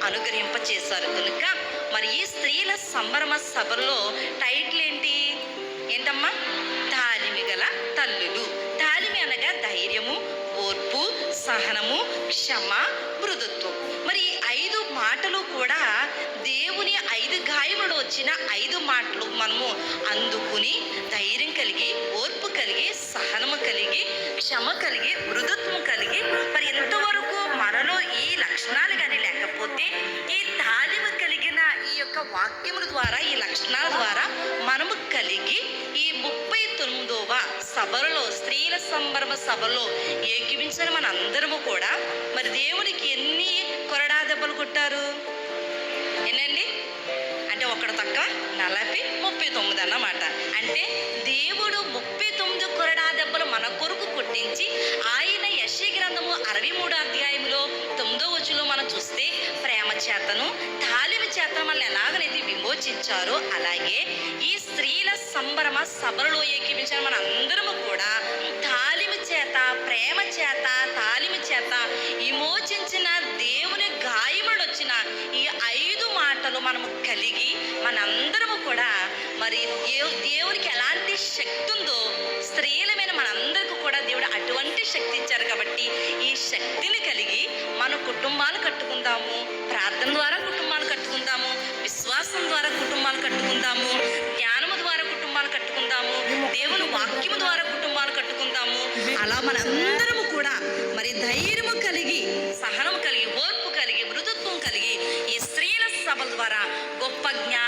అనుగ్రహింపచేశారు కనుక మరి ఈ స్త్రీల సంబరమ సభలో టైటిల్ ఏంటమ్మా? తాలిమి గల తల్లులు. తాలిమి అనగా ధైర్యము, ఓర్పు, సహనము, క్షమ, మృదుత్వం. మరి 5 మాటలు కూడా దేవుని 5 గాయములు వచ్చిన 5 మాటలు మనము అందుకుని ధైర్యం కలిగి, ఓర్పు కలిగి, సహనము కలిగి, క్షమ కలిగి, మృదుత్వం కలిగి, మరి ఇంతవరకు మనలో ఈ లక్షణాలు కానీ లేకపోతే ఈ తాలిమ కలిగిన ఈ యొక్క వాక్యముల ద్వారా, ఈ లక్షణాల ద్వారా మనము కలిగి ఈ 39వ సభలో, స్త్రీల సంబరమ సభలో ఏకీవించిన మనందరము కూడా మరి దేవునికి ఎన్ని కొరడా దెబ్బలు కొట్టారు? ఎన్నండి? అంటే ఒకటి తక్కువ 40, 39 అన్నమాట. అంటే దేవుడు 39 కొరడా దెబ్బలు మన కొరకు కొట్టించి ఆయన యెషయా గ్రంథము 63 అధ్యాయంలో 9వ వచనంలో మనం చూస్తే ప్రేమ చేతను, తాలిమి చేతను మనల్ని ఎలాగనైతే విమోచించారో అలాగే ఈ స్త్రీల సంబరమ సభలో ఏకీవించిన మన అందరము కూడా తాలిమి చేత, ప్రేమ చేత, తాలిమి చేత విమోచించిన దేవుని గాయములు వచ్చిన ఈ 5 మాటలు మనము కలిగి మనందరము కూడా మరి దేవునికి ఎలాంటి శక్తి ఉందో స్త్రీలమైన మనందరికీ కూడా దేవుడు అటువంటి శక్తి ఇచ్చారు. కాబట్టి ఈ శక్తిని కలిగి మన కుటుంబాలు కట్టుకుందాము, ప్రార్థన ద్వారా కుటుంబాలు కట్టుకుందాము, విశ్వాసం ద్వారా కుటుంబాలు కట్టుకుందాము, జ్ఞానము ద్వారా కుటుంబాలు కట్టుకుందాము, దేవుని వాక్యము ద్వారా కుటుంబాలు కట్టుకుందాము. అలా మనందరము కూడా మరి ధైర్యము కలిగి, సహనము కలిగి, ఓర్పు కలిగి, మృదుత్వం కలిగి ఈ స్త్రీల సభల ద్వారా గొప్ప జ్ఞానం